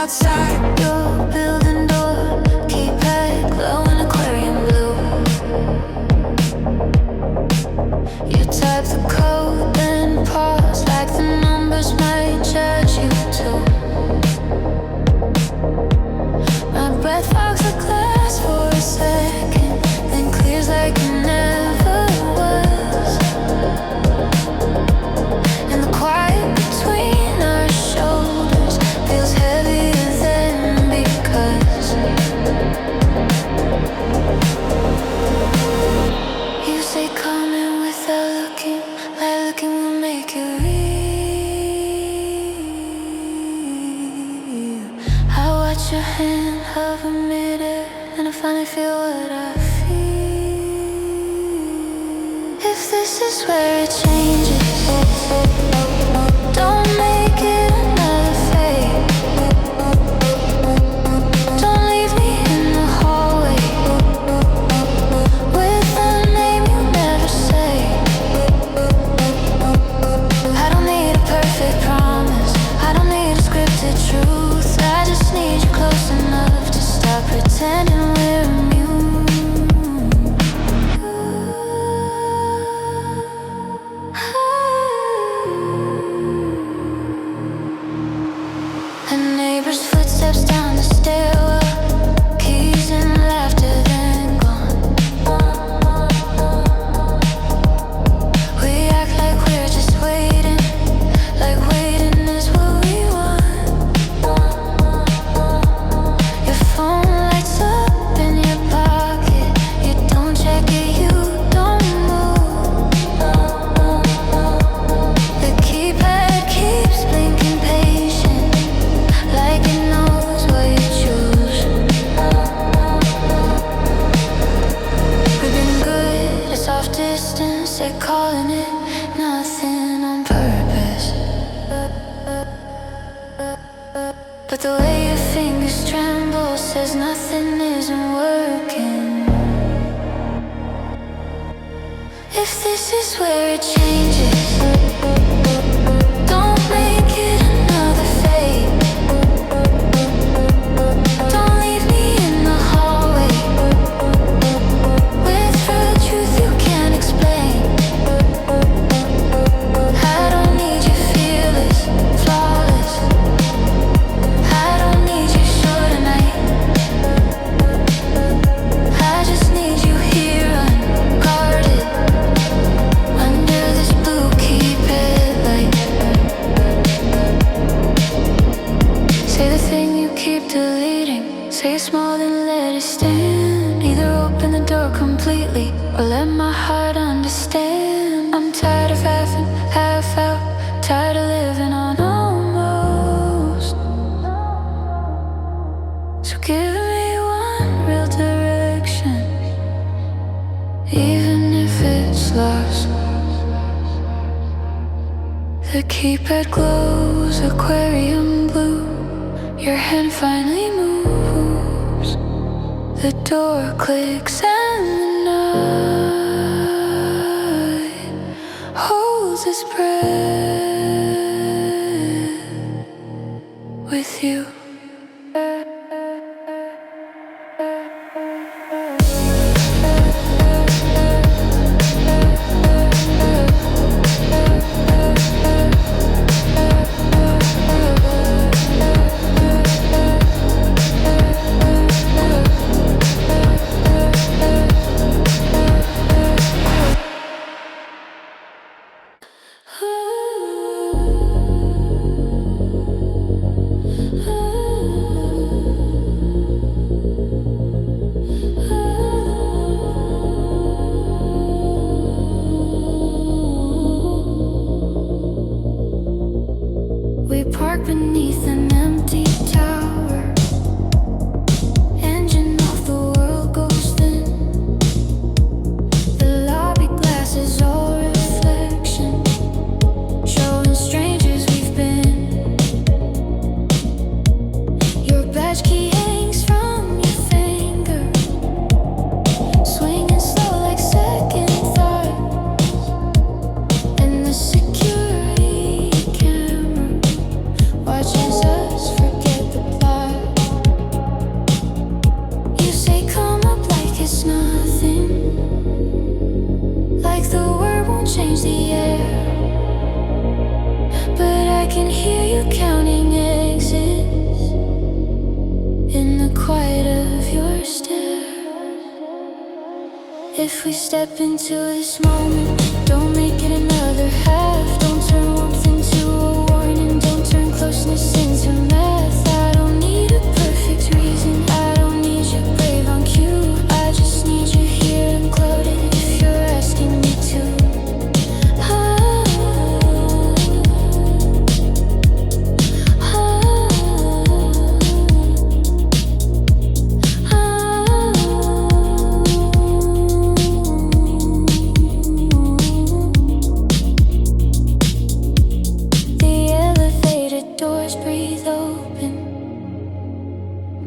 outside your building door, keypad glowing aquarium blue. You type the code, then pause like the numbers might judge you too. My breath fogs the glass for a second, then clears like it never was. And the quiet between our shoulders feels heavier than because you say come in without looking, like looking will make it real. I watch your hand hover midair, and I finally feel what I feel. If this is where it changes, don't make it another fate. Don't leave me in the hallway with a name you never say. I don't need a perfect promise, I don't need a scripted truth. I just need you close enough to stop pretending we're immune. A neighbor's footsteps down the stairwell, keys and laughter then gone. We act like we're just waiting, like waiting is what we want. Your phone lights up in your pocket, you don't check it, you don't move. The keypad keeps blinking patient, like it knows what you choose. We've been good at soft distance, they're calling it nothing on purpose. But the way your fingers tremble says nothing isn't working. If this is where it changes, don't make it another fate. Don't leave me in the hallway with real truth you can't explain. I don't need you fearless, flawless. I don't need you sure tonight. I just need you here unguarded, under this blue keypad light. Say the thing you keep deleting, say it small then let it stand. Either open the door completely or let my heart understand. I'm tired of half in, half out, tired of living on almost. So give me one real direction, even if it's lost. The keypad glows aquarium blue, your hand finally moves. The door clicks and the night holds its breath with you. counting exits in the quiet of your stare. If we step into this moment, don't make it another half. Don't turn warmth into a warning. Don't turn closeness into math. I don't need a perfect reason. I don't need you brave on cue. I just need you here and clouded if you're asking me to.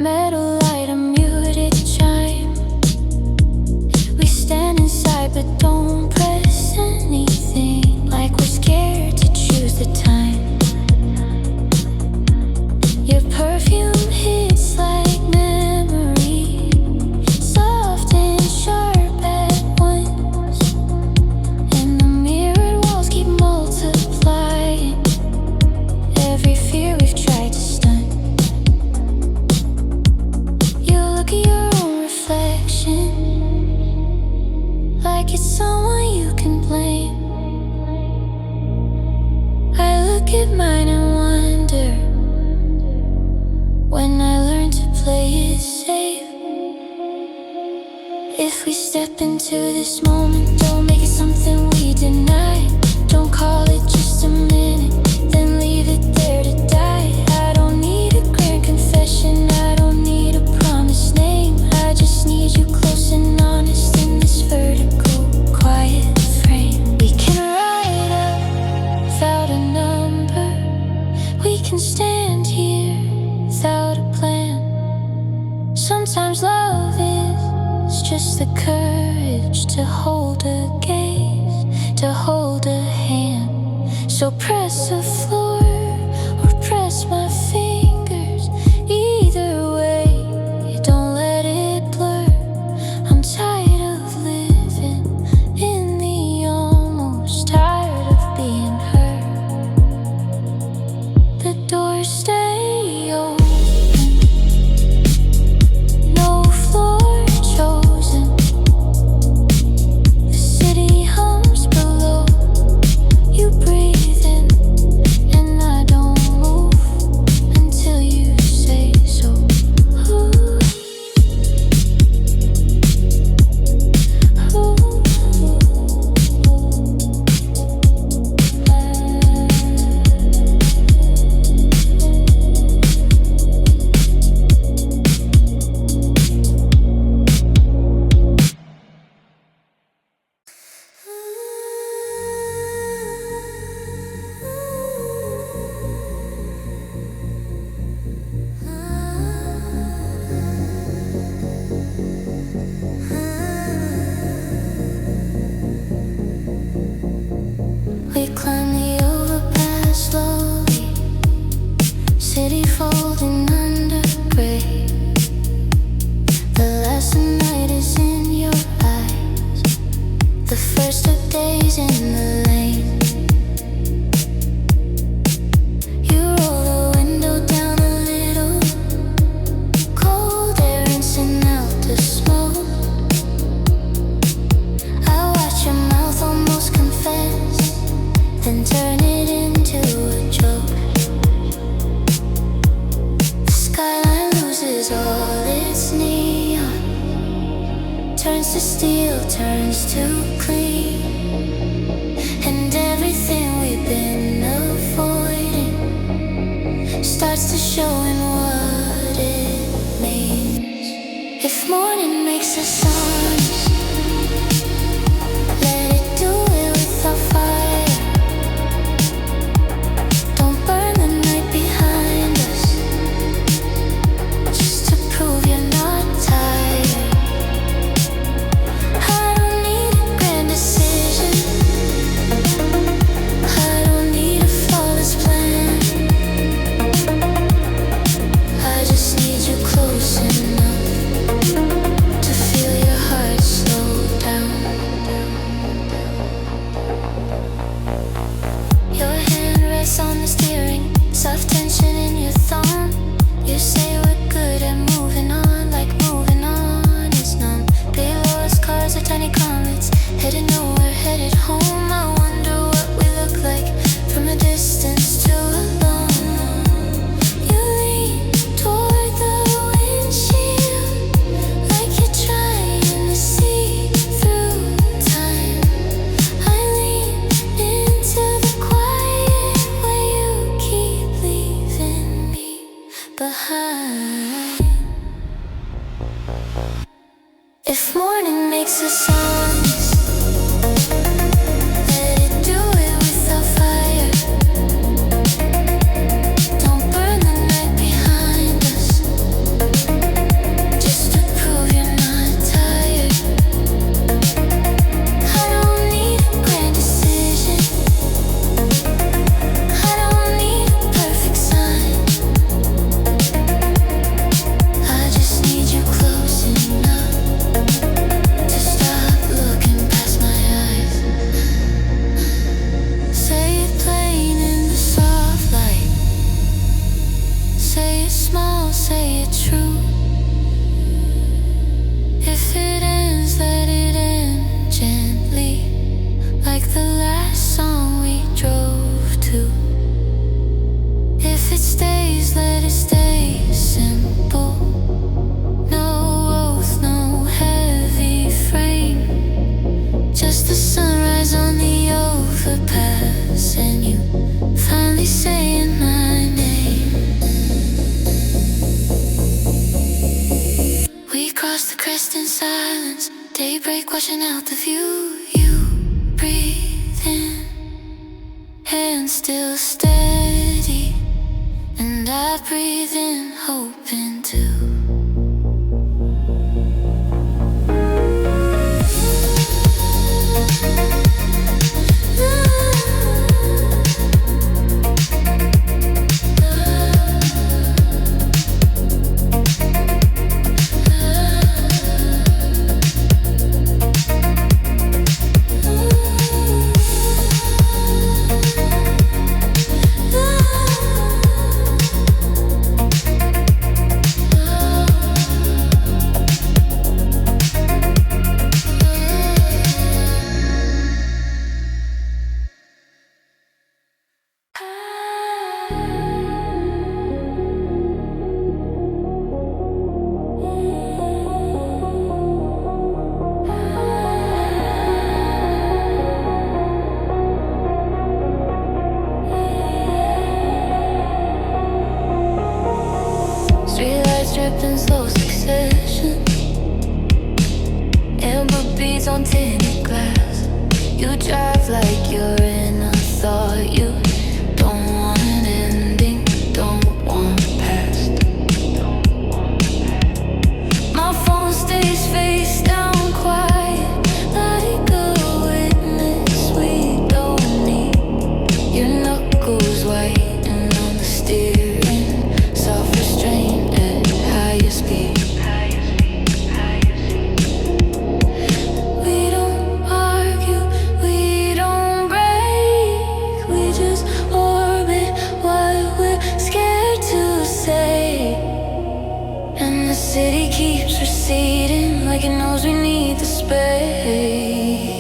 Metal light, a muted chime. We stand inside but don't press anything, like we're scared to choose the time. Your perfume hits like memory, soft and sharp at once. And the mirrored walls keep multiplying every fear we've tried to stun. Look at your own reflection, like it's someone you can blame. I look at mine and wonder when I learn to play it safe. If we step into this moment, don't make it something we deny. Don't call it just a minute, then leave it there to die. I don't need a grand confession, I don't need a promised name. I just need you close and honest in this vertical, quiet frame. We can ride up without a number. We can stand here without a plan. Sometimes love is just the courage to hold a gaze, to hold a hand. So press the floor or press my fingers. Either way, don't let it blur. I'm tired of living in the almost, tired of being hurt. The doors stay open, no floor chosen. The city hums below. You breathe in, and I don't move until you say so. Ooh. Ooh. We climb the overpass slowly, city folding under gray. The last night is in your eyes, the first of days in the lane. You roll the window down a little, cold air rinsing out the smoke. I watch your mouth almost confess, then turn it into a joke. The skyline loses all its neon, turns to steel, turns to clean. And everything we've been avoiding starts to show in what it means. If morning makes us honest, let it do it without fire. Don't burn the night behind us, just to prove you're not tired. I don't need a grand decision, I don't need a flawless plan. I just need you close enough to feel your heart. Headed nowhere, headed home. I wonder what we look like from a distance too alone. You lean toward the windshield like you're trying to see through time. I lean into the quiet where you keep leaving me behind. If morning makes a sound, let it do it without fire. Don't burn the night behind us, just to prove you're not tired. I don't need a grand decision, I don't need a perfect sign. I just need you close enough to stop looking past my eyes. Say it plain in the soft light, say it small, say it true. If it ends, let it end gently, like the last song we drove to. If it stays, let it stay simple. No oath, no heavy frame, just the sunrise on the overpass and you finally saying my name. We cross the crest in silence, daybreak washing out the view. You breathe in, hands still steady, and I breathe in, hoping to. Streetlights drip in slow succession, amber beads on tinted glass. You drive like you're in a thought. You don't want an ending, don't want past. My phone stays face down, quiet, like a witness we don't need. Your knuckles whiten on the steering, self-restraint at higher speed. We don't argue, we don't break, we just orbit what we're scared to say. And the city keeps receding like it knows we need the space.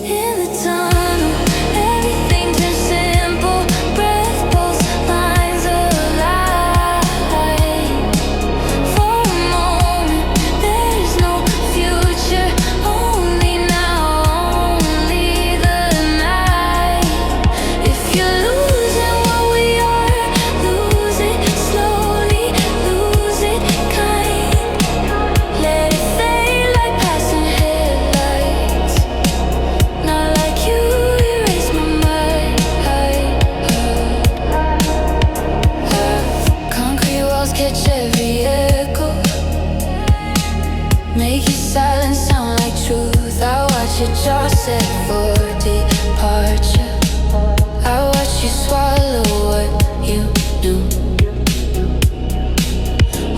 In the tunnel, everything turns simple, breath, pulse, lines align. For a moment, there's no future, only now, only the night. If you're losing what we are, lose it slowly, lose it kind. Let it fade like passing headlights, not like you erase my mind. Concrete walls catch every echo, make your silence sound like truth. I watch your jaw set for departure, I watch you swallow what you knew.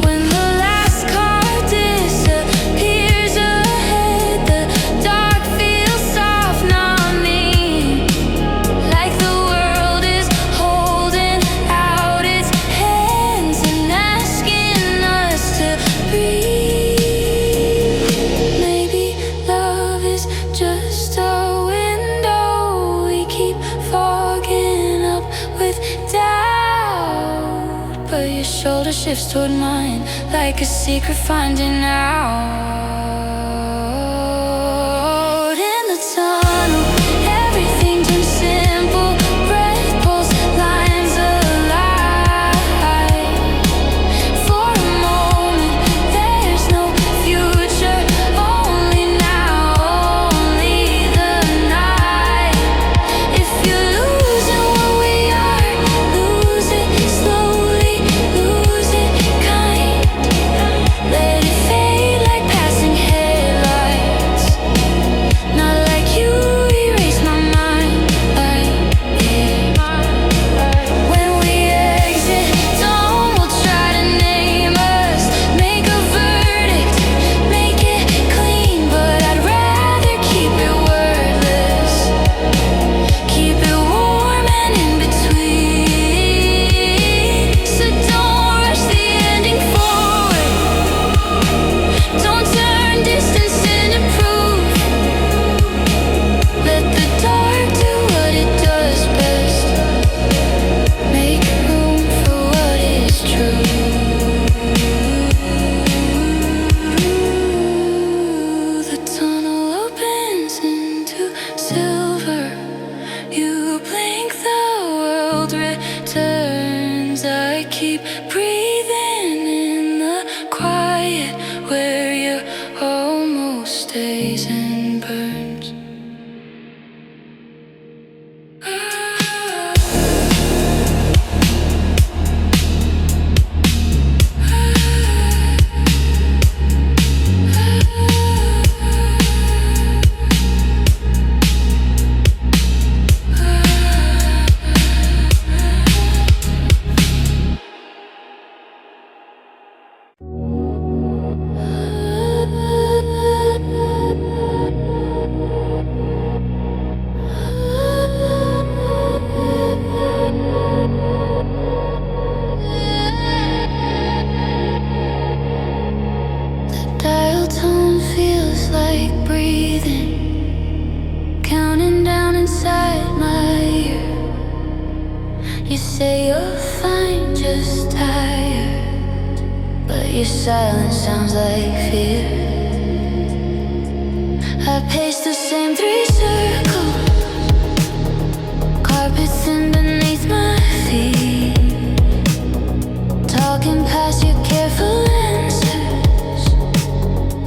When the last car disappears ahead, the dark feels soft, not me, like the world is holding out its hands and asking us to breathe. Maybe love is just shoulder shifts toward mine, like a secret finding out. In the tunnel, everything turns simple. Breath pulls lines alive. For a moment, there's no future. Only now, only the night. If you lose in what we are, lose it slowly, lose it kind. Let it fade like passing headlights. Not like you erase my mind, like it. When we exit, dawn will try to name us. Make a verdict, make it clean, but I'd rather keep it wordless. Keep it warm and in between. So don't rush the ending forward. Don't turn distance into proof. Let the dark do what it does best. Make room for what is true. The tunnel opens into silver. You blink, the world returns. I keep breathing in the quiet where your almost stays and burns. Dial tone feels like breathing, counting down inside my ear. You say you're fine, just tired, but your silence sounds like fear. I pace the same 3 circles, carpet thin beneath my feet, talking past your careful answers,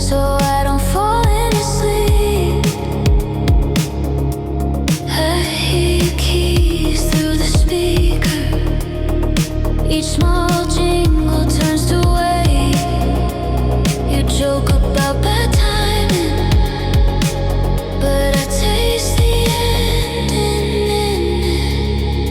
so I don't fall into sleep. I hear your keys through the speaker. Each small jingle turns to weight. You joke about bad timing, but I taste the ending in it.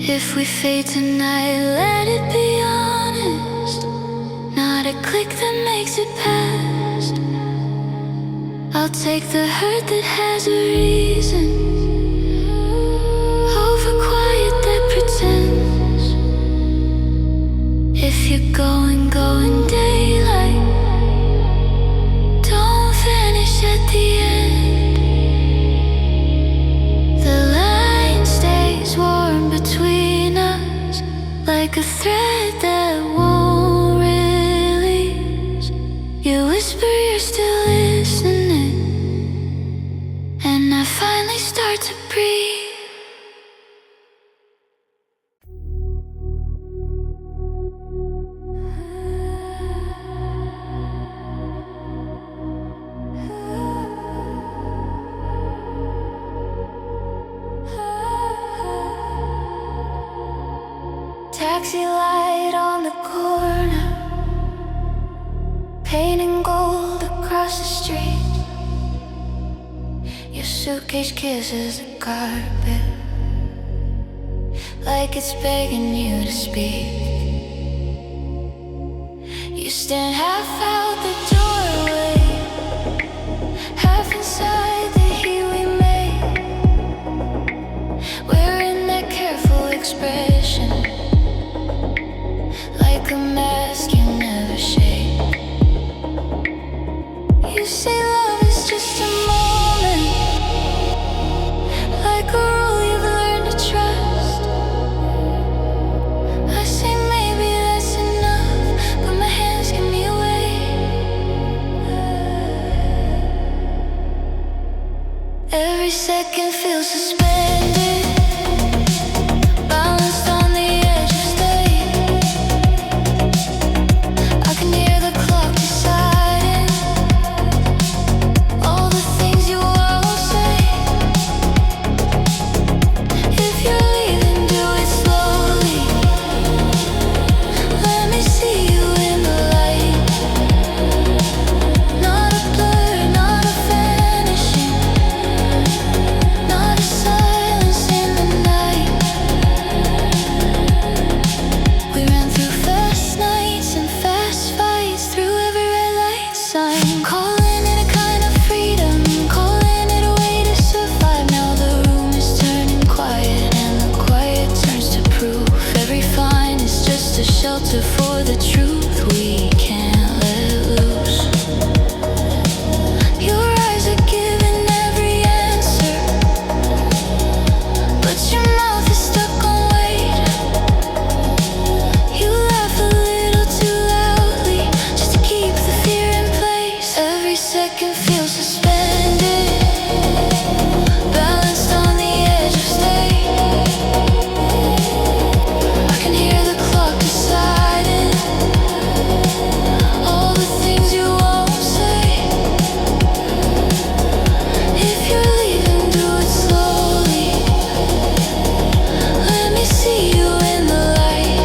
If we fade tonight, let it be honest. Not a click that makes it past. I'll take the hurt that has a reason over quiet that pretends. If you're going daylight, don't vanish at the end. The line stays warm between us, like a thread that won't release. You whisper you're still listening, and I finally start to breathe. Taxi light on the corner, painting gold across the street. Your suitcase kisses the carpet like it's begging you to speak. You stand half out the doorway, half inside the heat we made, wearing that careful expression, like a mask you never shake. You say love is just a moment, like a rule you've learned to trust. I say maybe that's enough, but my hands give me away. Every second feels suspended, balanced on the edge of state. I can hear the clock deciding all the things you won't say. If you're leaving, do it slowly. Let me see you in the light. Not a blur, not a vanishing, not a silence in the night. We ran through fast nights and fast fights, through every red light sign. Calling it a kind of freedom, calling it a way to survive. Now the room is turning quiet, and the quiet turns to proof. Every fine is just a shelter for the truth we can't let loose. Your eyes are giving every answer, but your mouth is stuck on wait. You laugh a little too loudly, just to keep the fear in place. Every second feels suspended, balanced on the edge of state. I can hear the clock deciding all the things you won't say. If you're leaving, do it slowly. Let me see you in the light.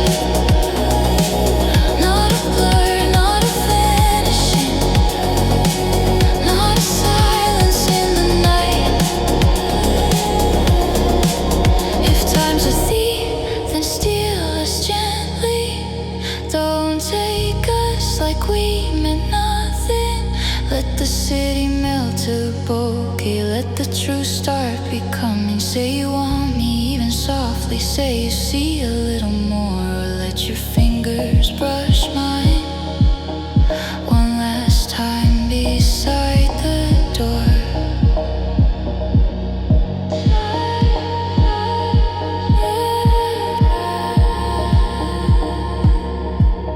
Not a blur, not a vanishing, not a silence in the night. If time's a thief, then steal us gently. Don't take us like we meant nothing. Let the city melt to bokeh. Let the truth start becoming. Say you want me, even softly. Say you see a little more, or let your fingers brush mine one last time beside the door.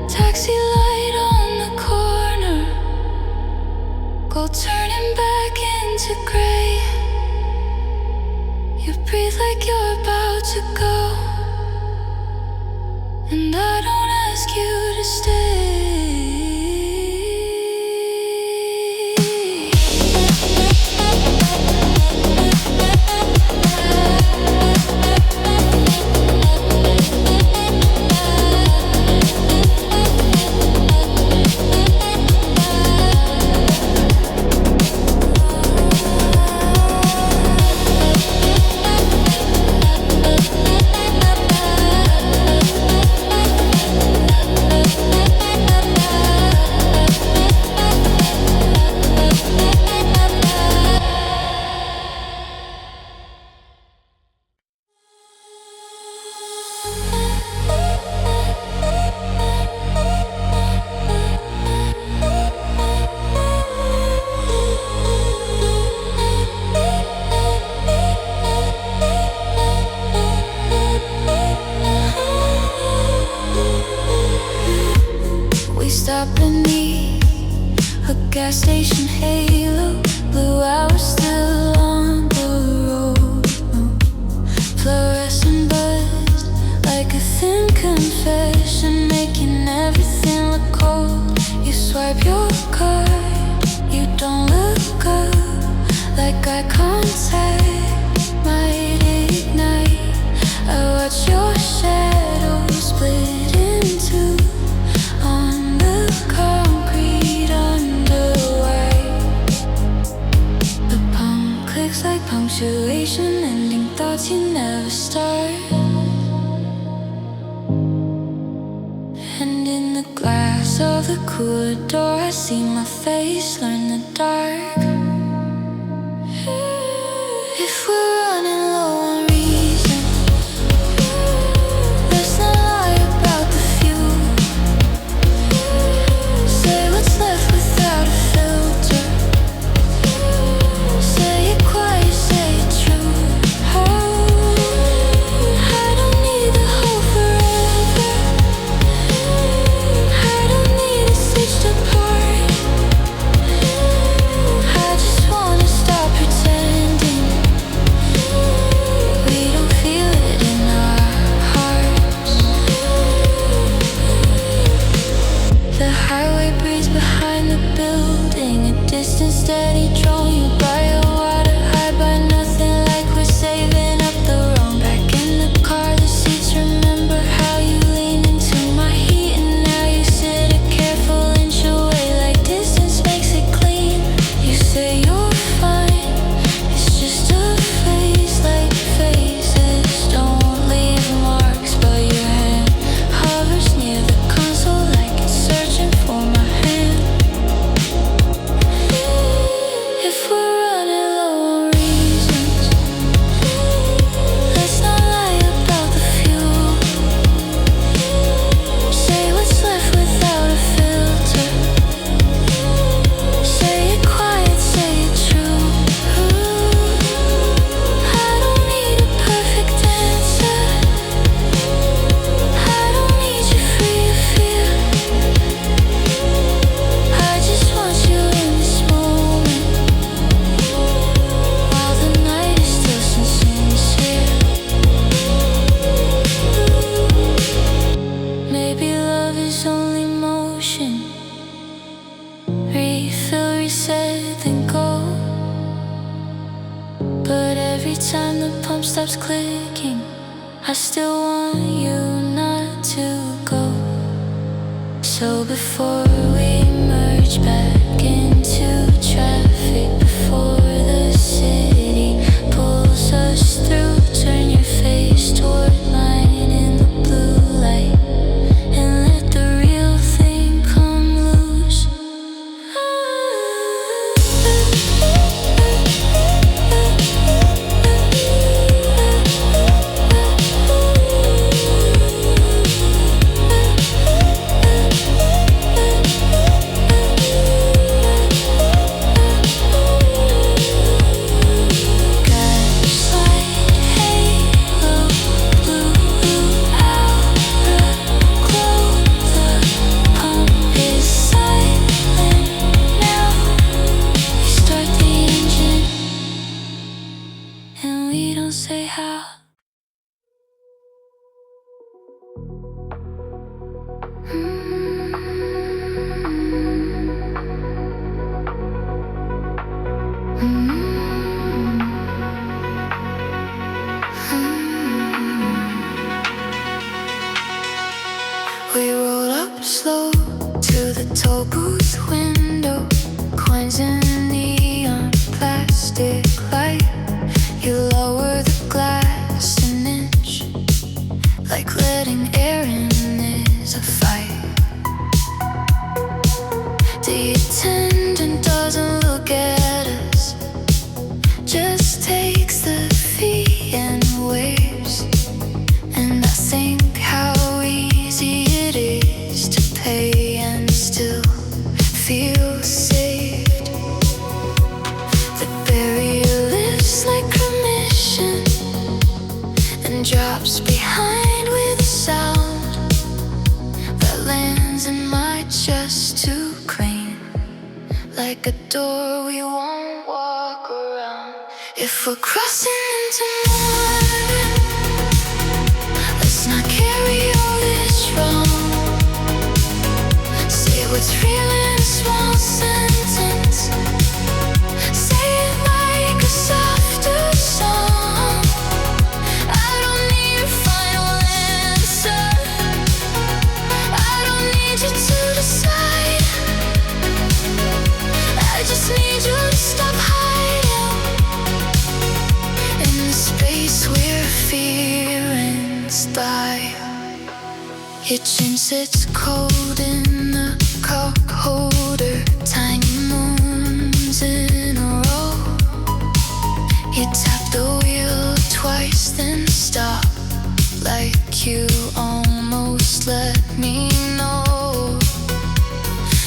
Taxi light on the corner, gold turning back into gray. You breathe like you're about to go, and I don't ask you to stay. eye contact might ignite. I watch your shadow split in two on the concrete underway. The palm clicks like punctuation, ending thoughts you never start. And in the glass of the cooler door, I see my face learn the dark. If we're running low on reason, let's not lie about the fuel. Say what's left without a filter. Say it quiet, say it true. I don't need the whole forever. I don't need it stitched apart. I just wanna stop pretending we don't feel it in our hearts. The highway breeze behind the building, a distant steady drone. You by your water, high by nothing, like we're saving up the wrong. Back in the car, the seats remember how you leaned into my heat, and now you sit a careful inch away, like distance makes it clean. You say you're fine, it's just a phase, like phases don't leave marks, but your hand hovers near the console like it's searching for my hand. If we're running low on reasons, let's not lie about the fuel. Say what's left without a filter. Say it quiet, say it true. I don't need a perfect answer. I don't need you free to feel. I just want you in this moment, while the night is still sincere. Maybe love is only motion. Refill, reset, then go. But every time the pump stops clicking, I still want you not to go. So before we merge back into traffic, before the city pulls us through, turn your face toward mine in the blue light, and let the real thing come loose. Say how. We roll up slow to the toll booth window, coins in neon plastic light. You lower the glass an inch, like letting air in is a fight. The attendant doesn't look at us, just takes the fee and waves. And I think how easy it is to pay and still feel saved. The barrier lifts like remission and drops behind with a sound that lands in my chest too clean, like a door we won't walk around. If we're crossing into morning, let's not carry all this wrong. Say what's real in a small sentence. Say it like a song. pass by. Your chin sits cold in the cup holder. Tiny moons in a row. You tap the wheel twice, then stop, like you almost let me know.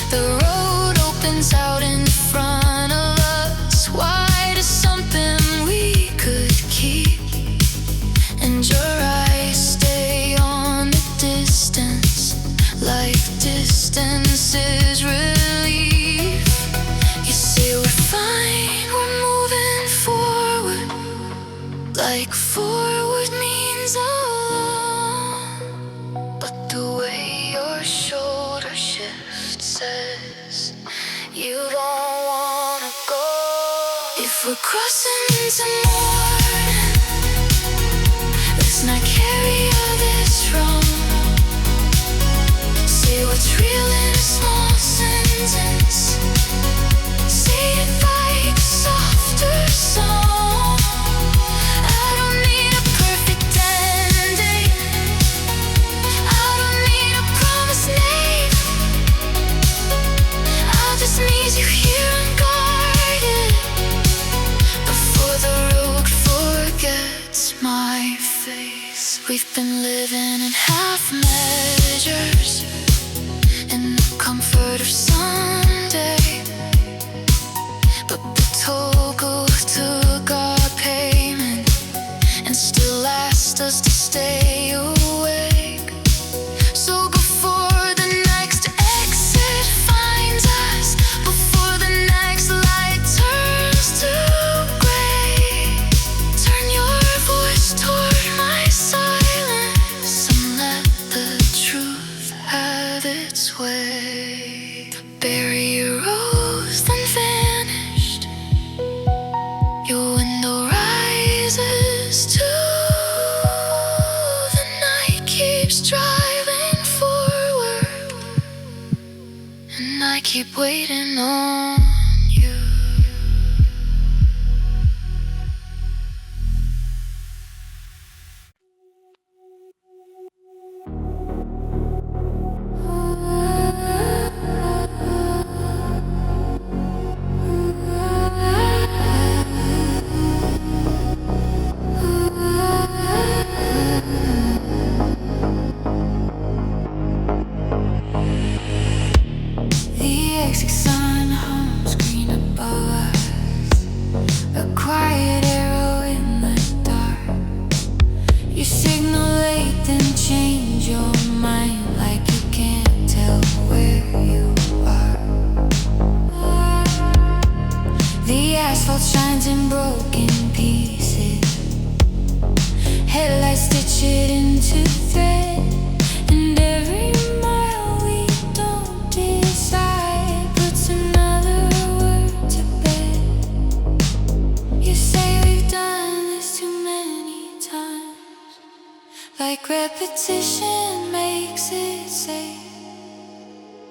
The road opens out in front of us, wide as something we could keep. And your eyes stay on the distance, like distance is relief. You say we're fine, we're moving forward, like forward means alone. But the way your shoulder shifts says you don't wanna go. If we're crossing into morning, let's not carry all this wrong. Say what's real in a small sentence. Say it like a softer song. I don't need a perfect ending. I don't need a promised name. I just need you here unguarded, before the road forgets my face. We've been living in half measures, in the comfort of Sunday, but the toll booth took our payment and still asked us to stay awake. So before the next exit finds us, before the next light turns to gray, turn your voice toward my silence and let the truth have its way. The barrier rose, then vanished. Your window rises too. The night keeps driving forward, and I keep waiting on you. The exit sign hums green above us, a quiet arrow in the dark. You signal late, then change your mind, like you can't tell where you are. The asphalt shines in broken pieces, headlights stitch it into thread, and every mile we don't decide puts another word to bed. You say we've done this too many times, like repetition makes it safe,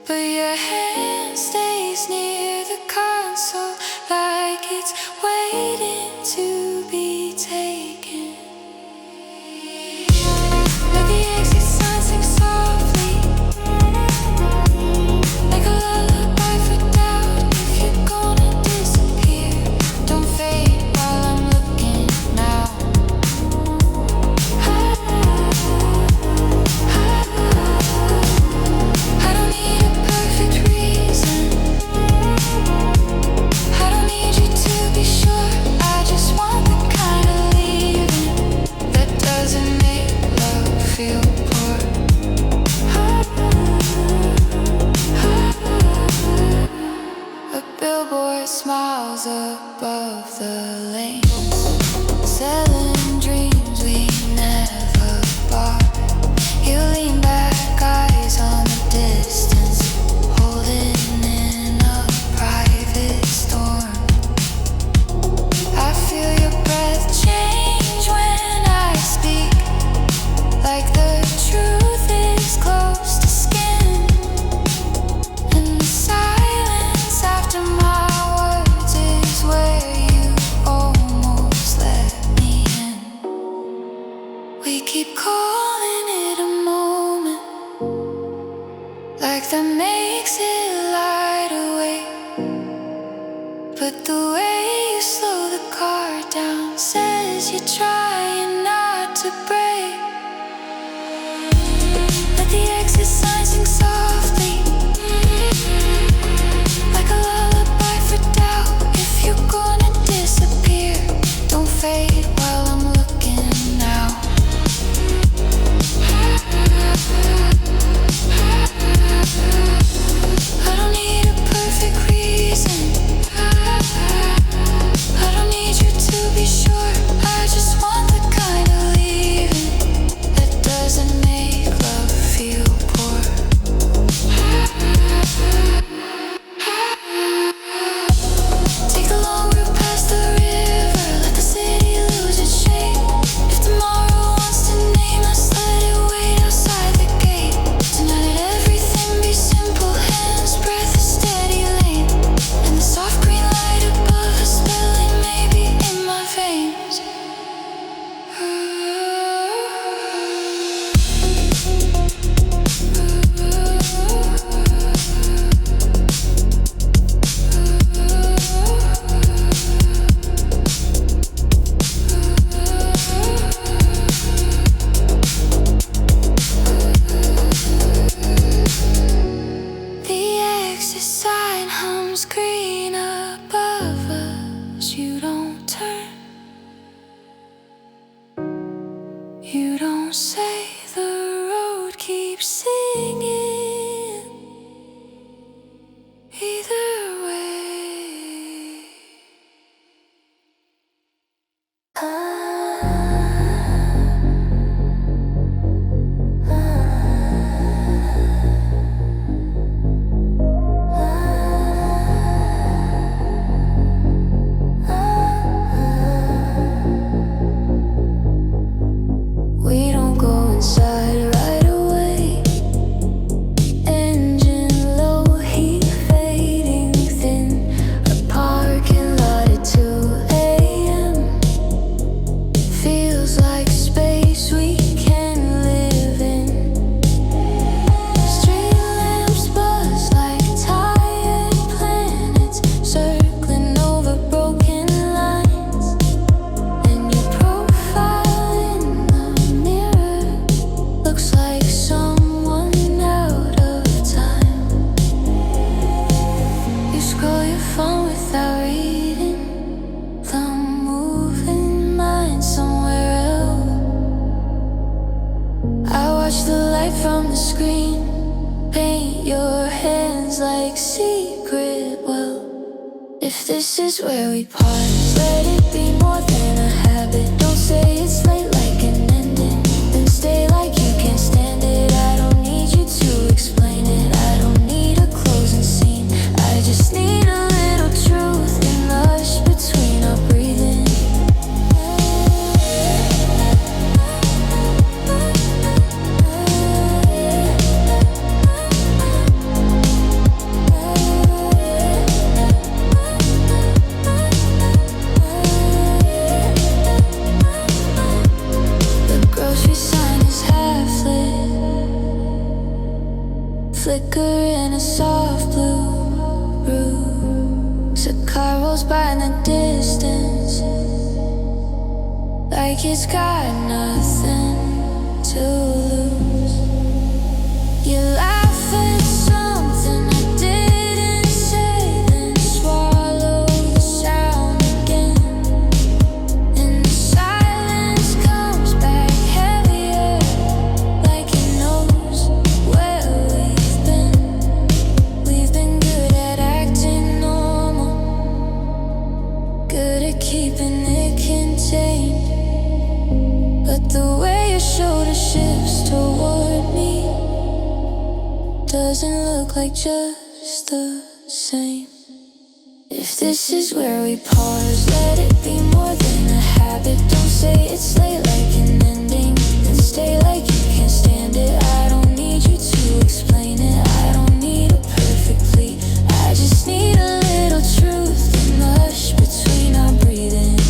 but your hand stays near the console, like it's waiting to be taken. Let the exit sign sing softly, like a lullaby for doubt. If you're gonna disappear, don't fade while I'm looking now. I don't need a perfect reason. I don't need you to be sure. I just want the kind of leaving that doesn't make love feel poor. A billboard smiles above the lanes, selling dreams we never bought. You lean back, eyes on the distance, holding in a private storm. I feel your breath change when I speak, like the truth is close to skin. And the silence after my words is where you almost let me in. We keep calling spark that makes it light away. But the way you slow the car down says you're trying not to break. Let the exit sign sing softly, like a lullaby for doubt. If you're gonna disappear, don't fade while I'm looking now. I don't need a perfect reason, I don't need you to be sure. I just want the kind of leaving that doesn't make love feel poor. Take the long route past the river, let the city lose its shape. If tomorrow wants to name us, let it wait outside the gate. Tonight let everything be simple, hands, breath, a steady lane. And the soft green light above us spelling maybe in my veins. The exit sign hums green above us. You don't turn, you don't say, the road keeps singing. Either way, we don't go inside right away. Engine low, heat fading thin. A parking lot at 2 a.m. feels like space we can live in. Street lamps buzz like tired planets, circling over broken lines. And your profile in the mirror looks like someone out of time. You scroll your phone without reading, thumb moving, mind somewhere else. I watch the light from the screen paint your hands like secret well. If this is where we part, let it be more than a habit. Don't say it's late like an ending, then stay like you can't stand it. I don't need you to explain it, I don't need a closing scene. I just need a little truth in the hush between our breathing. The grocery sign is half lit, flicker in a soft blue ruse. A car rolls by in the distance, like it's got nothing to lose. You laugh at something I didn't say, then swallow the sound again. And the silence comes back heavier, like it knows where we've been. We've been good at acting normal, good at keeping it contained. But the way your shoulder shifts toward me doesn't look like just the same. If this is where we pause, let it be more than a habit. Don't say it's late like an ending, then stay like you can't stand it. I don't need you to explain it, I don't need a perfect plea. I just need a little truth in the hush between our breathing.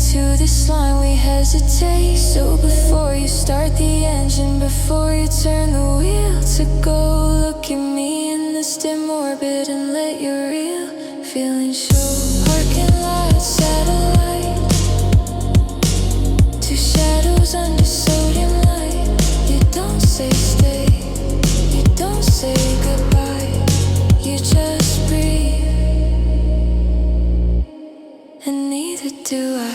to this line we hesitate. So before you start the engine, before you turn the wheel to go, look at me in this dim orbit and let your real feeling show. Parking lot, satellite, two shadows under sodium light. You don't say stay, you don't say goodbye, you just breathe, and neither do I.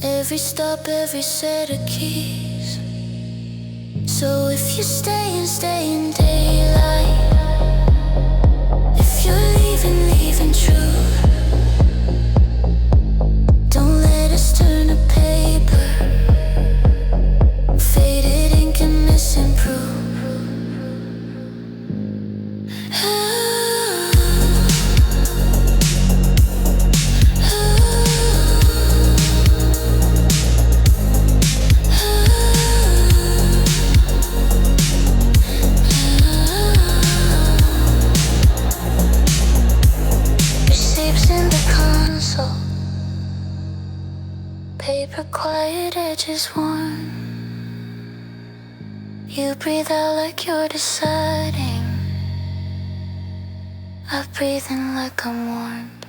Every stop, every set of keys. So if you stay in daylight. If you're leaving true. Don't let us turn to paper. Faded ink and missing proof. Paper quiet, edges warm. You breathe out like you're deciding. I breathe in like I'm warmed.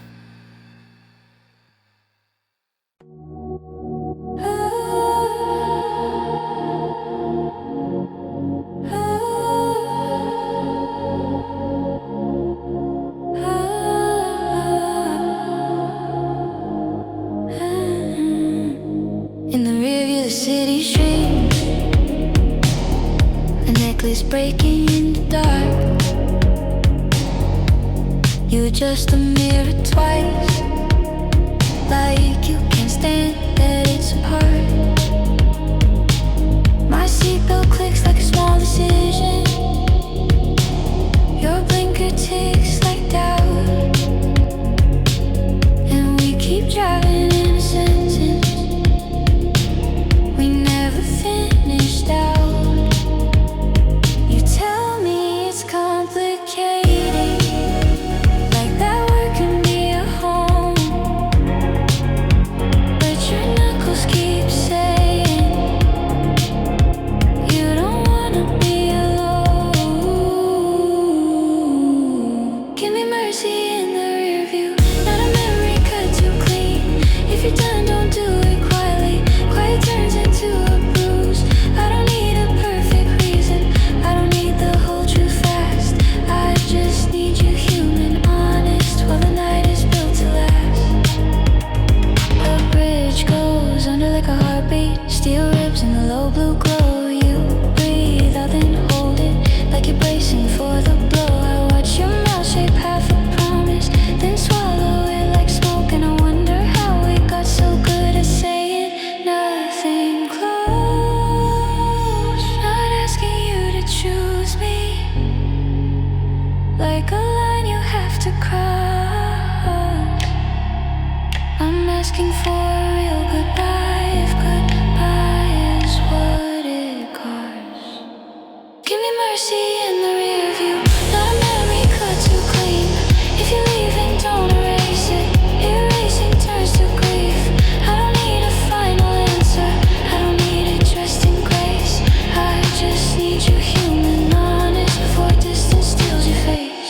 necklace breaking in the dark. You adjust the mirror twice, like you can't stand that it's apart. My seatbelt clicks like a small decision. Your blinker ticks like doubt. And we keep driving in a sentence we never finished out. You tell me it's complicated, like that work can be a home. But your knuckles keep saying you don't wanna be alone. Give me mercy in the rear view, not a memory cut too clean. If you're done, don't do it quietly. Quiet turns into a bruise. I don't need a perfect reason, I don't need the whole truth fast. I just need you human, honest, while the night is built to last. The bridge goes under like a heartbeat, steel ribs in the low blue glow. You breathe out then hold it, like you're bracing for the blow. I watch your mouth shape half a promise, then swallow it like smoke. And I wonder how we got so good at saying nothing close. Not asking you to choose me, like a line you have to cross. I'm asking for a real goodbye, if goodbye is what it costs. Give me mercy in the rear view, not a memory cut too clean. If you're leaving, don't erase it. Erasing turns to grief. I don't need a final answer, I don't need it dressed in grace. I just need you human, honest, before distance steals your face.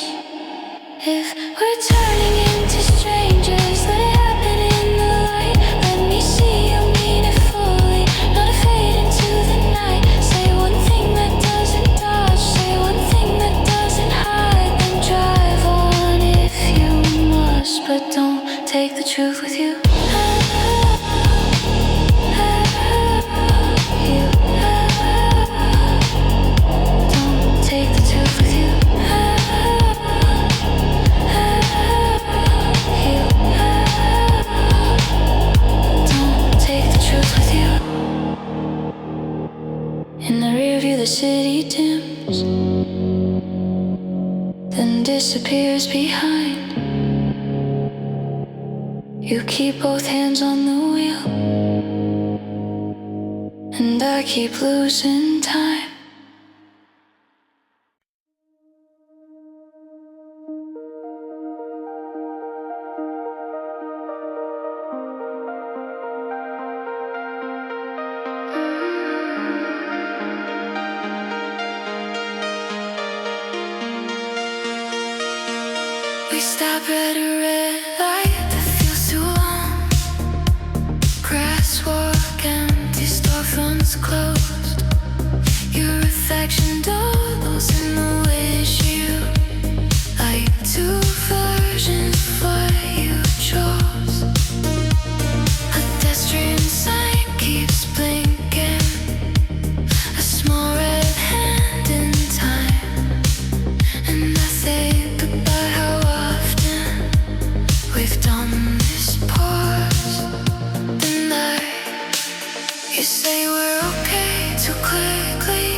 If we're turning into strangers, let it happen in the light. Let me see you mean it fully, not a fade into the night. Say one thing that doesn't dodge, say one thing that doesn't hide. Then drive on if you must, but don't take the truth with you. Don't take the truth with you. Don't take the truth with you. In the rear view the city dims, then disappears behind. You keep both hands on the wheel, and I keep losing time. We stop at a red light that feels too long. Grass walk empty, storefronts closed. Your reflection doubles in the windshield, like two versions of what you chose. A pedestrian sign keeps blinking, a small red hand in time. And I think about how often we've done this pause the night. You say we're okay too quickly,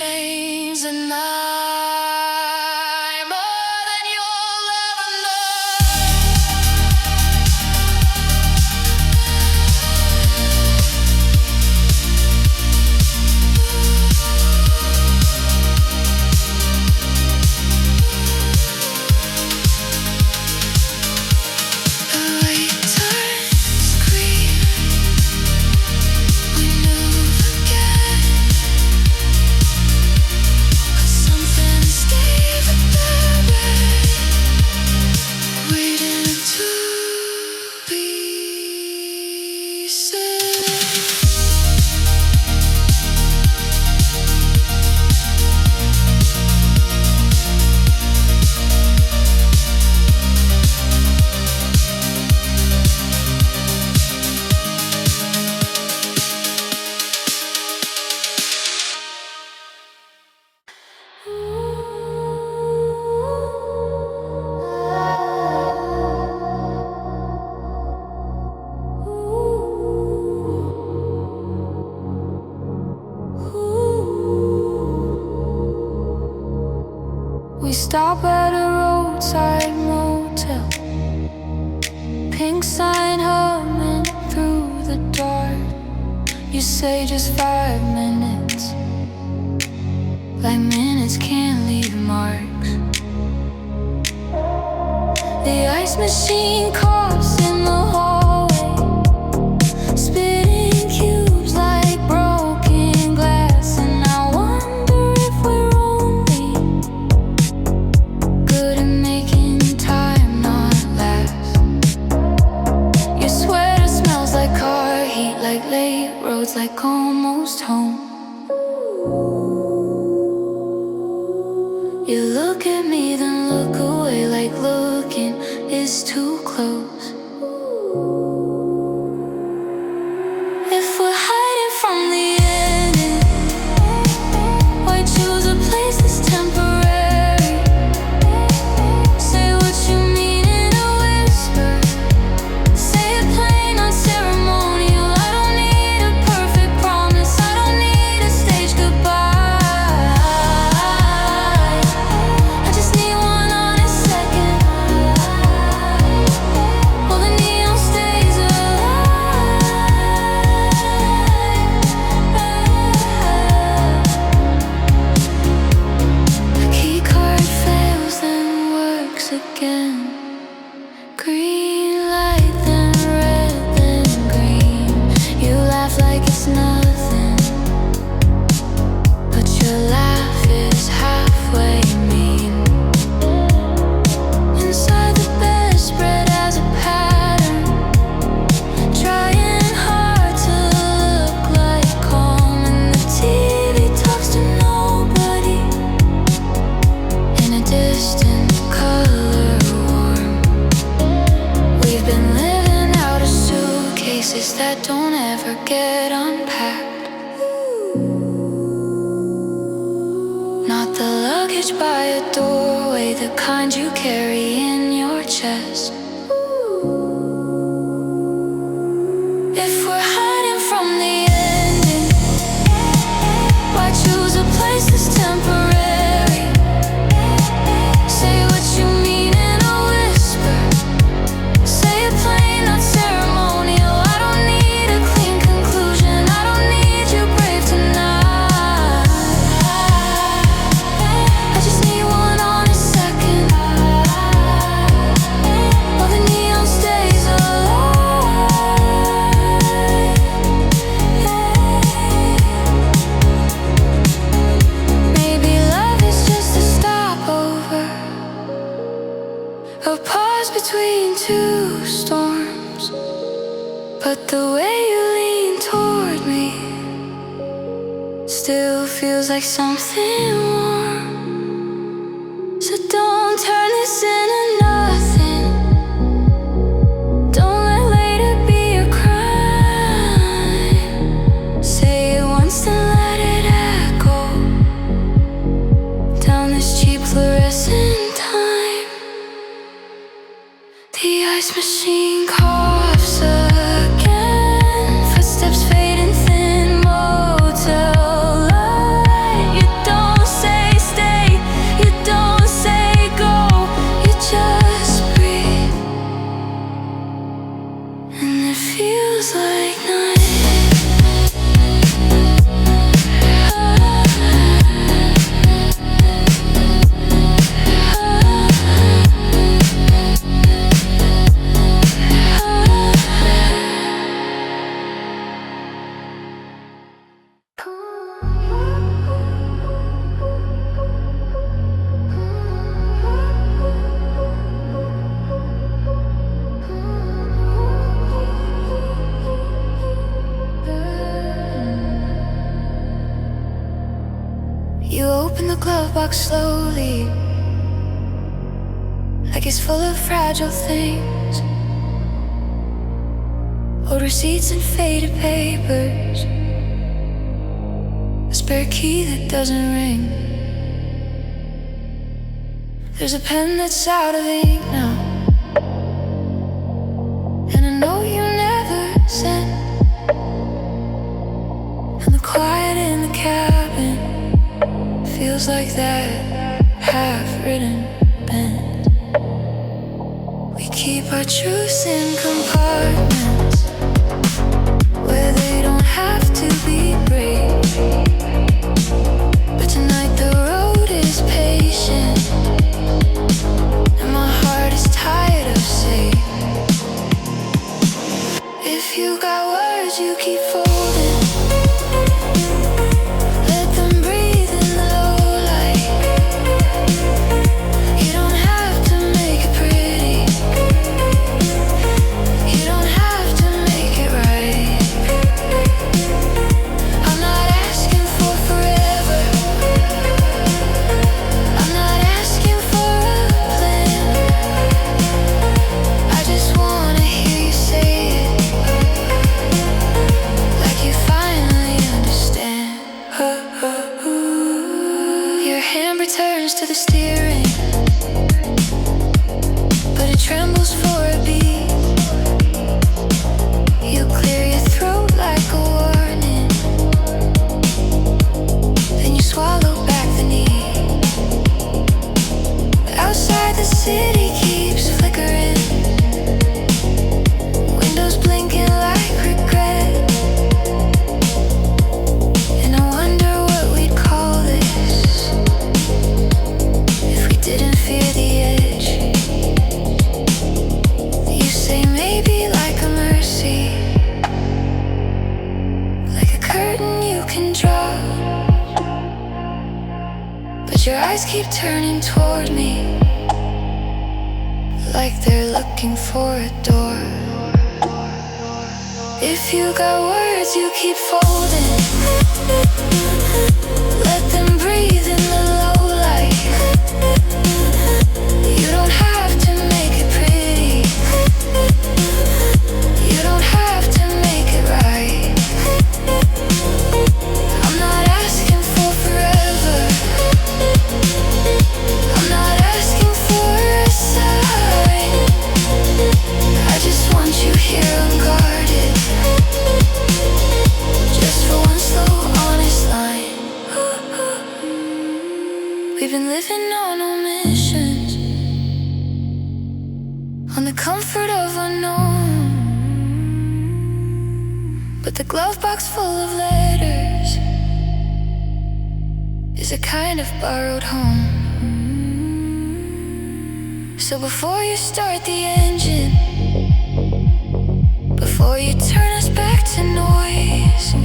chains and I'm more than you'll ever know. The way time scream, we move again. But something escaped the bed, waiting to be said. We stop at a roadside motel, pink sign humming through the dark. You say just 5 minutes, like minutes can't leave marks. The ice machine coughs in the hallway, spitting cubes like broken glass. And I wonder if we're only good at making time not last. Your sweater smells like car heat, like late roads, like almost home. You look at me, then look away, like looking is too close. If we're hiding from the ending, why choose a place that's temporary? Say what you mean in a whisper, say it plain, not ceremonial. I don't need a perfect promise, I don't need a stage goodbye. I just need one honest second, while the neon stays alive. The key card fails, then works again. Green light, then red, then green. You laugh like it's nothing, but your laugh is halfway mean. Inside the bed, spread as a pattern, trying hard to look like calm. And the TV talks to nobody in a distant color warm. We've been living out of suitcases that don't ever get unpacked. Not the luggage by a doorway, the kind you carry in your chest. If we're hiding from the ending, why choose a place that's temporary? Say what you mean in a whisper, say it plain, not ceremonial. I don't need a clean conclusion, I don't need you brave tonight. I just need one honest second, while the neon stays alive. Maybe love is just a stopover, a pause between two storms. But the way you lean toward me still feels like something warm. So don't turn this into nothing, don't let later be a crime. Say it once, then let it echo down this cheap fluorescent time. The ice machine coughs again, footsteps fading thin, motel light. You don't open the glove box slowly, like it's full of fragile things, old receipts and faded papers, a spare key that doesn't ring. There's a pen that's out of ink now, and a note you never sent, and the quiet in the cabin feels like that half-written bend. We keep our truths in compartments where they don't have to be brave. But tonight the road is patient, and my heart is tired of saying, if you got words you keep folding, let them breathe in the low light. You don't have to make it pretty, you don't have to make it right. I'm not asking for forever, I'm not asking for a plan. I just wanna hear you say it, like you finally understand. Your hand returns to the steering, but it trembles for a beat. You clear your throat like a warning, then you swallow back the need. Outside the city keeps flickering, windows blinking like regret, and I wonder what we'd call this if we didn't fear the edge. You say maybe like a mercy, like a curtain you can draw, but your eyes keep turning toward me, like they're looking for a door. If you got words you keep folding, let them breathe in the low light. You don't have to make it pretty, you don't have to make it right. I'm not asking for forever, I'm not asking for a sign. I just want you here unguarded, just for one slow, honest line. We've been living on omissions, on the comfort of unknown, but the glove box full of letters is a kind of borrowed home. So before you start the engine, before you turn us back to noise,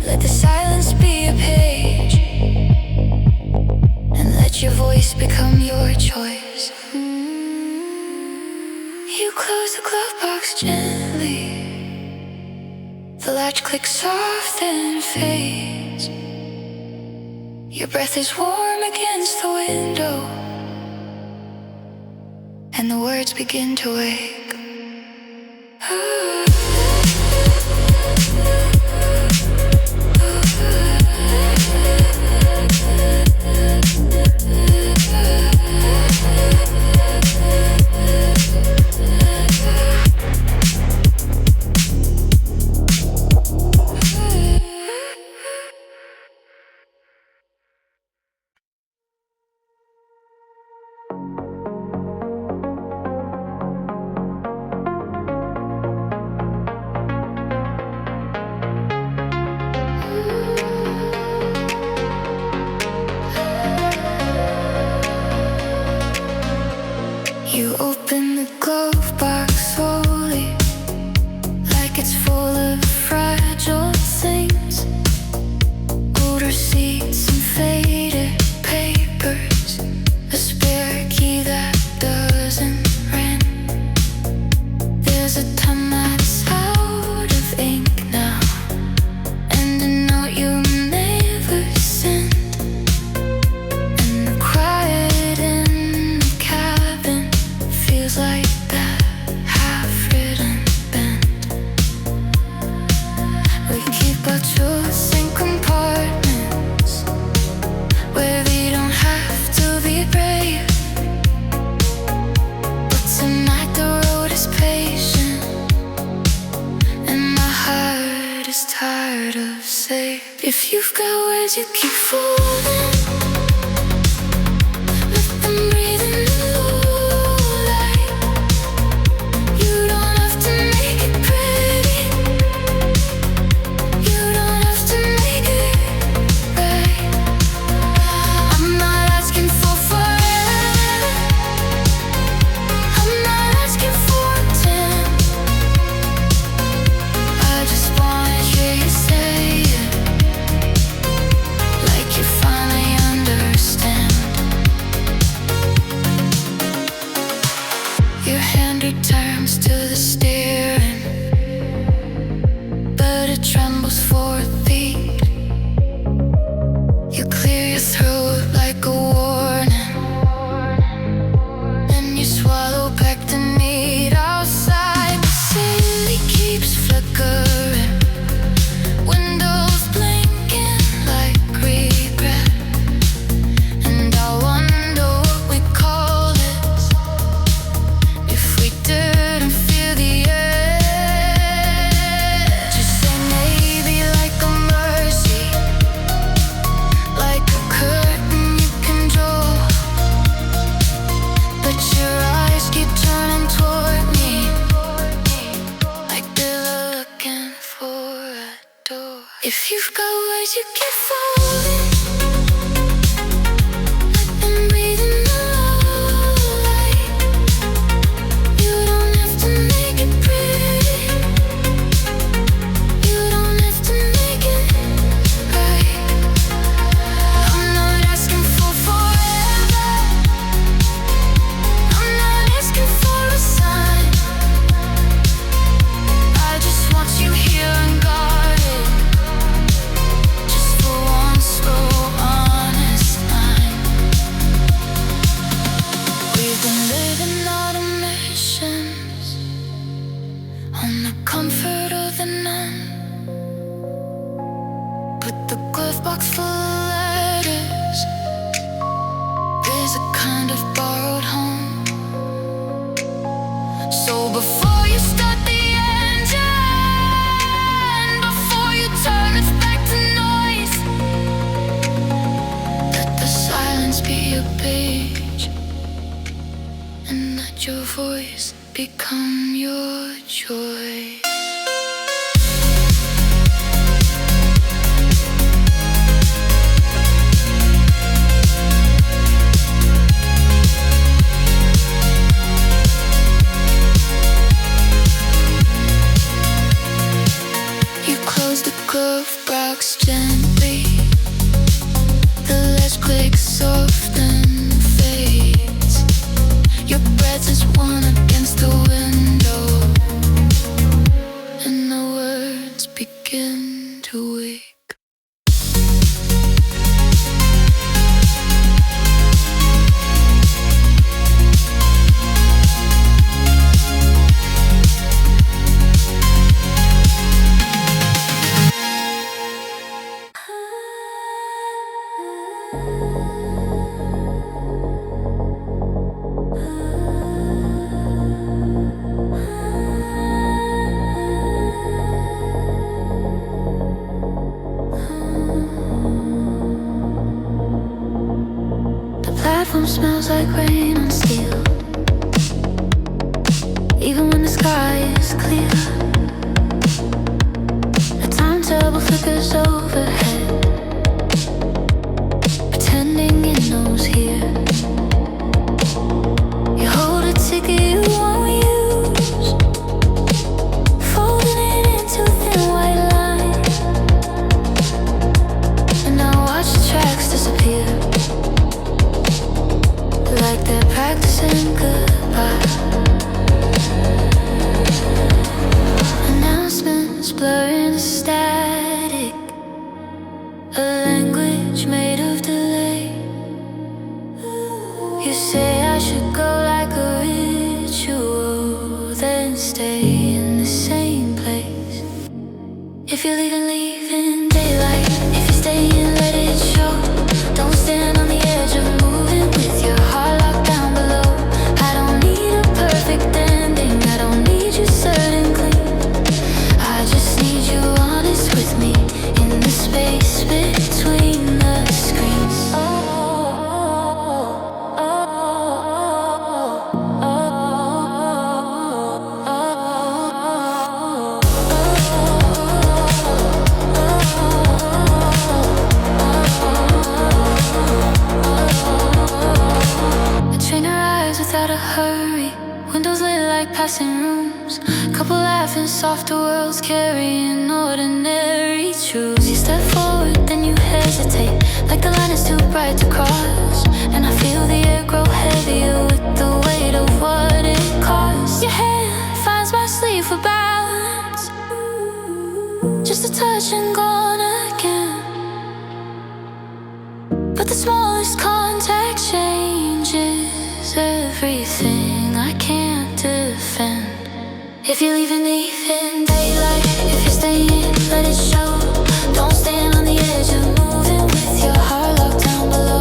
let the silence be a page, and let your voice become your choice. You close the glove box gently, the latch clicks soft and fades. Your breath is warm against the window, and the words begin to wake. our truths in compartments where we don't have to be brave. But tonight the road is patient and my heart is tired of safe. If you've got words, you keep falling. Let them breathe in the moonlight. You don't have to make it pretty. You don't have to make it right. I'm not asking for forever. I'm not asking for 10. I just wanna hear you say it, like you finally understand. Your hand returns to the steering, but it trembles for a beat. You clear your throat like a warning, and you swallow back the need. Outside the city keeps flickering, windows blinking like regret. And I wonder what we call this if we didn't feel the edge. Just say maybe like a mercy, like a curtain you can draw. But your eyes keep turning toward me, like they're looking for a door. If you've got words, you keep falling. Let them breathe in the moonlight. You don't have to make it pretty. You don't have to make it right. I'm not asking for forever. I'm not asking for a sign. I just want you here and guarded, just for one slow, honest night. We've been living automations on the comfort of the none. Put the glove box full of letters is a kind of borrowed home. So before you start the engine, before you turn it back to noise, let the silence be a page, and let your voice become your joy. You close the glove box gently. The latch clicks soft and fades. Your breath is one against the window, and the words begin to wake. The platform smells like rain on steel, even when the sky is clear. The timetable flickers overhead, pretending it knows here. You hold a ticket you won't use, folding it into thin white line, and I watch the tracks disappear, like they're practicing goodbye. Announcements blurring the static, a language made of delay. You say I should go like a ritual, then stay in the same place. If you're leaving, leave in daylight. If you're staying, let it show. Don't stand on the edge of moving with your heart locked down below. I don't need a perfect ending. I don't need you certain clean. I just need you honest with me in the space between the screens. A train arrives without a hurry. Windows lit like passing rooms. Couple laughing, softer worlds carrying ordinary truths. You step forward, then you hesitate, like the line is too bright to cross. And I feel the air grow heavier with the weight of what it costs. Your hand finds my sleeve for balance. Just a touch and gone again. But the smallest contact changes everything. I can't defend. If you're leaving, leave in daylight. If you're staying, let it show. Don't stand on the edge of moving with your heart locked down below.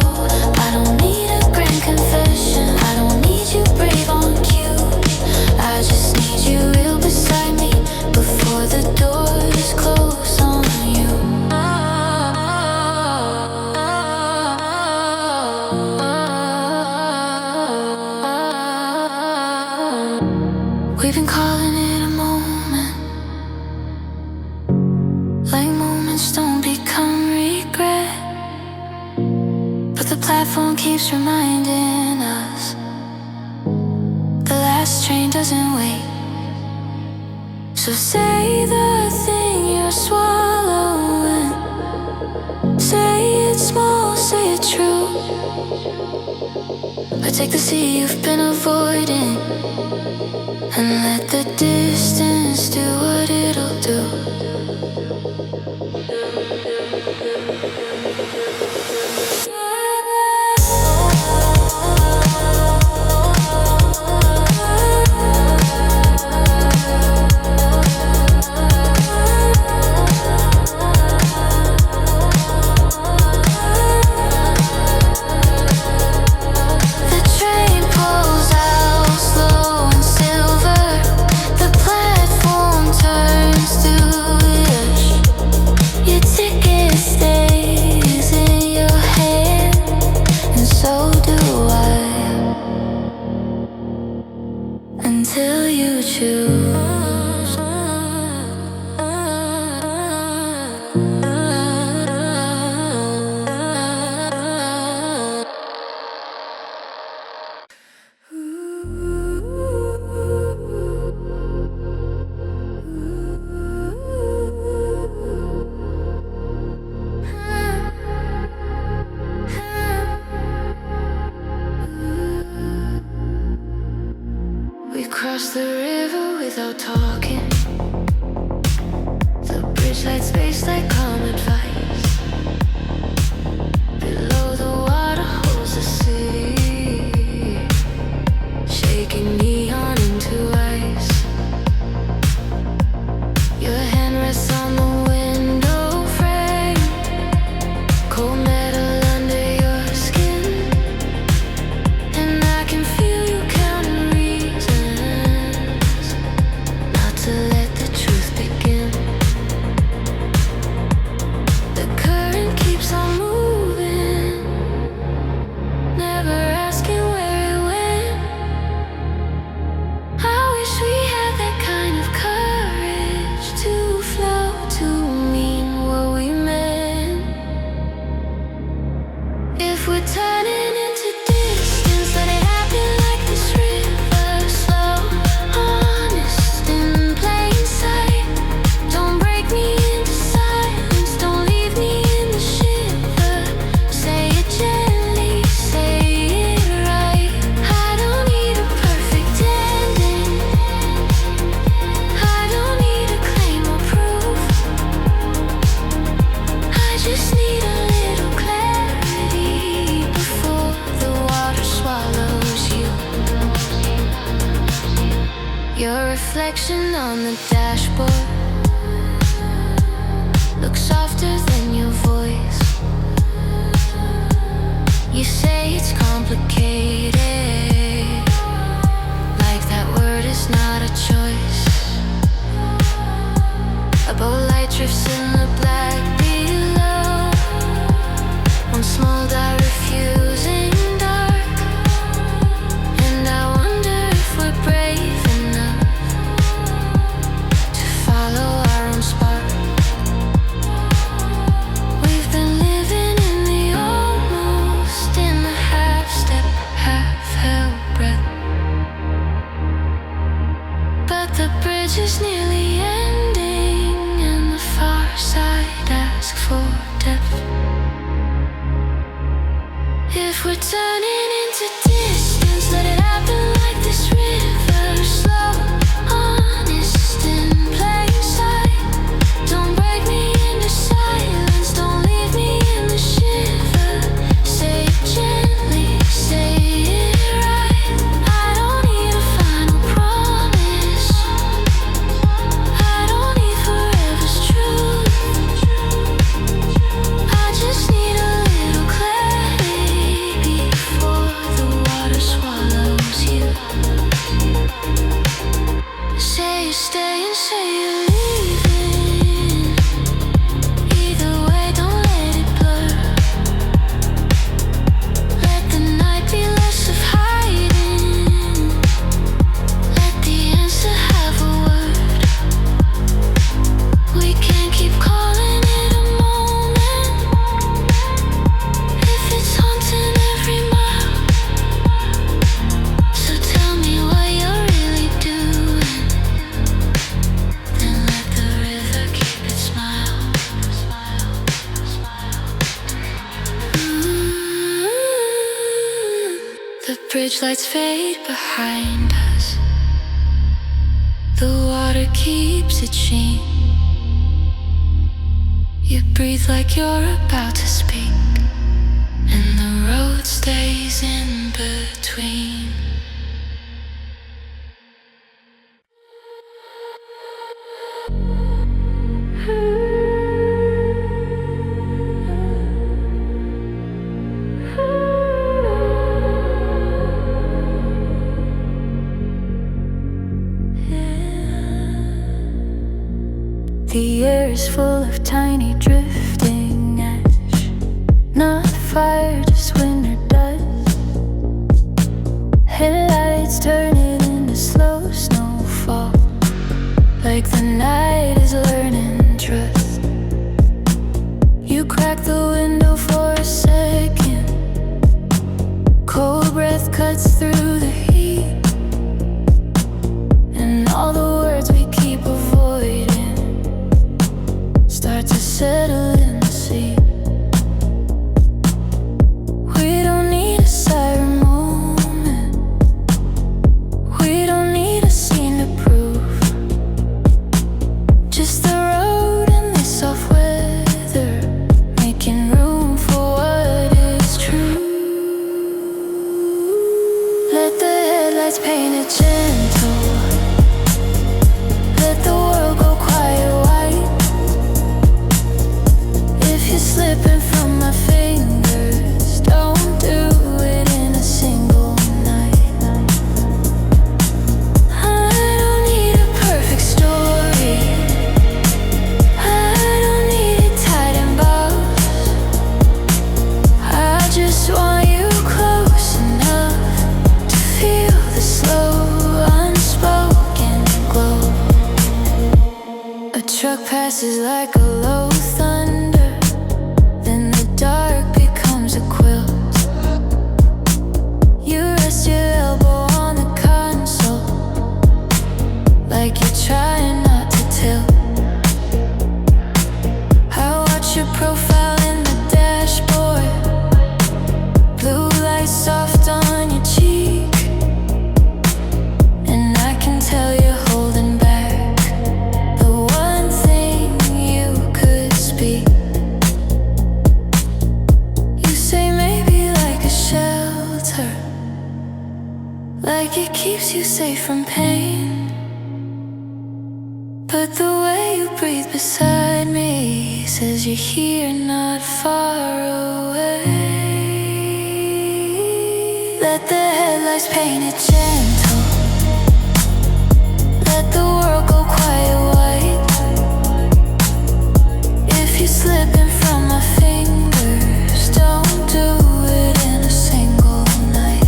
I don't need a grand confession. I don't need you brave on cue. I just need you real beside me before the doors close on you. We've been calling it a moment, like moments don't become regret. But the platform keeps reminding us the last train doesn't wait. So say the thing you're swallowing. Say it small, say it true. Or take the sea you've been avoiding and let the distance do what it'll do. The train pulls out slow and silver. The platform turns to ash. bridge lights fade behind us. The water keeps its sheen. You breathe like you're about to speak, and the road stays in between. The air is full of tiny drifting ash, not fire, just wind or dust. Headlights turning into slow snowfall, like the night is learning trust. You crack the window for a second, cold breath cuts through the heat, and all the words we keep avoiding start to settle in the sea. We don't need a siren moment, we don't need a scene to prove, just the road and this soft weather, making room for what is true. Let the headlights paint it gentle, let the world go quiet white. You're slipping from my fingers, don't do it in a single night. I don't need a perfect story, I don't need it tied in bows. I just want you close enough to feel the slow, unspoken glow. A truck passes like a low thunder, dark becomes a quilt. You rest your elbow on the console, like you're trying not to tilt. I watch your profile in the dashboard, blue light soft on your cheek, and I can tell you're holding back the one thing you could speak. Like it keeps you safe from pain, but the way you breathe beside me says you're here, not far away. Let the headlights paint it gentle, let the world go quiet white. If you're slipping from my fingers, don't do it in a single night.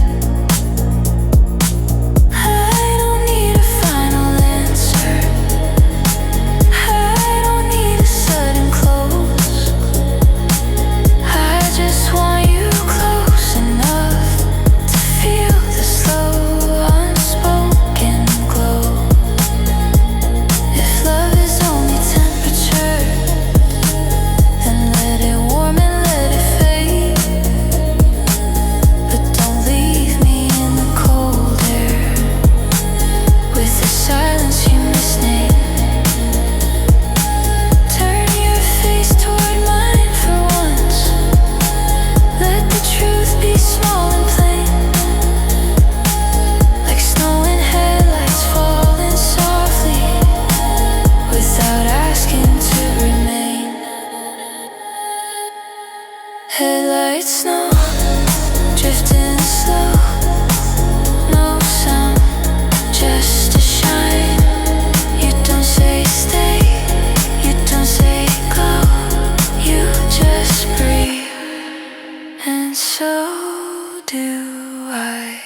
Headlights snow, drifting slow, no sound, just a shine. You don't say stay, you don't say go, you just breathe, and so do I.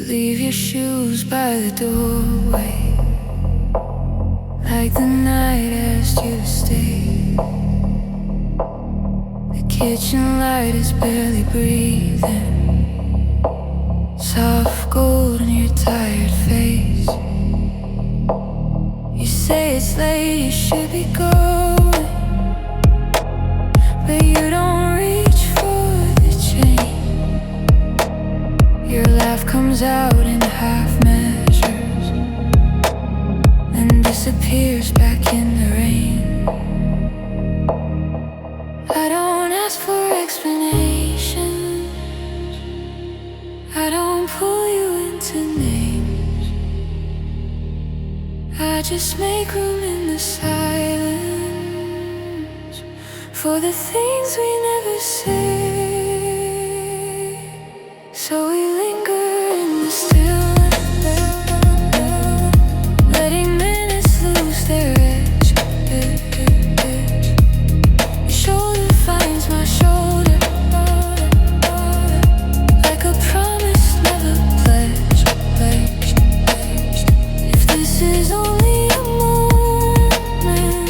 Leave your shoes by the doorway, like the night asked you to stay. The Kitchen light is barely breathing. Soft gold on your tired face. You say it's late, you should be going, but you don't reach for the chain. Your laugh comes out in half measures, then disappears back in the rain. I don't ask for explanations, I don't pull you into names. I just make room in the silence for the things we never say. So we linger in the stillness, letting minutes lose their edge. Your shoulder finds my shoulder, like a promise never pledged. If this is only a moment,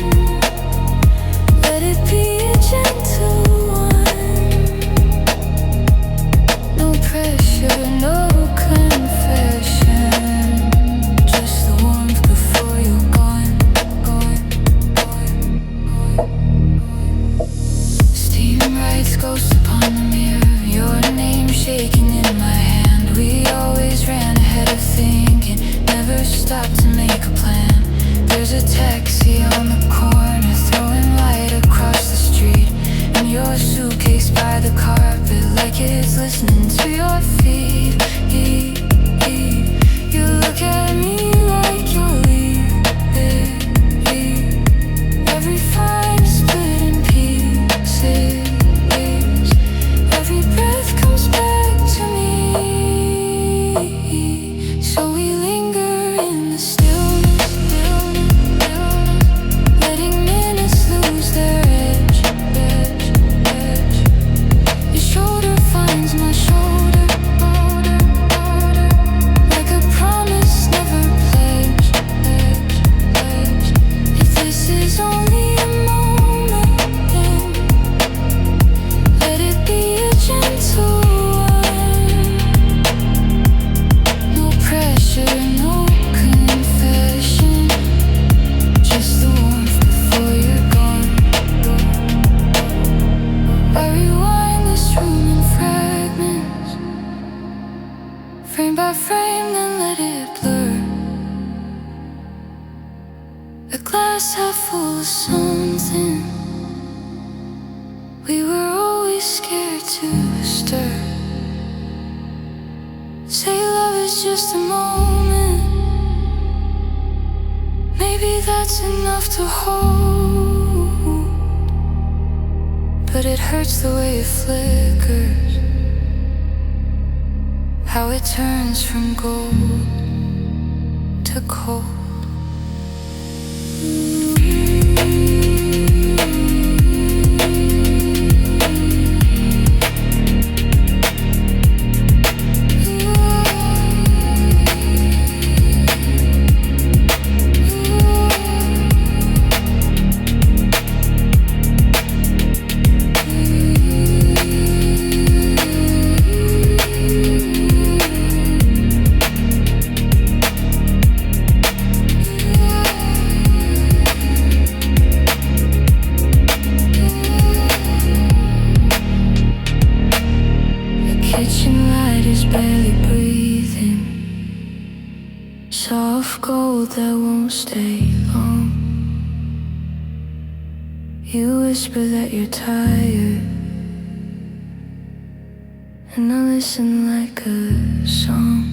let it be a gentle one. No pressure, no confession, just the warmth before you're gone. Steam writes ghosts upon the mirror, your name shaking in my hand. We always ran ahead of thinking, never stopped to make a plan. There's a taxi on the corner, throwing light across the street, and your suitcase by the carpet, like it's listening to your feet. You look at me like you're leaving. Every fight is split in pieces. Every breath comes back to me. So we linger in the stillness, letting minutes lose their edge. Your shoulder finds my shoulder, like a promise never pledged. If this is only a moment, let it be a gentle one. No pressure, no confession, just the warmth before you're gone. I rewind this room in fragments, frame by frame, then let it blur. A glass half full of something we were always scared to stir. Say love is just a moment, maybe that's enough to hold, but it hurts the way it flickers, how it turns from gold to cold. Kitchen light is barely breathing, soft gold that won't stay long. You whisper that you're tired, and I listen like a song.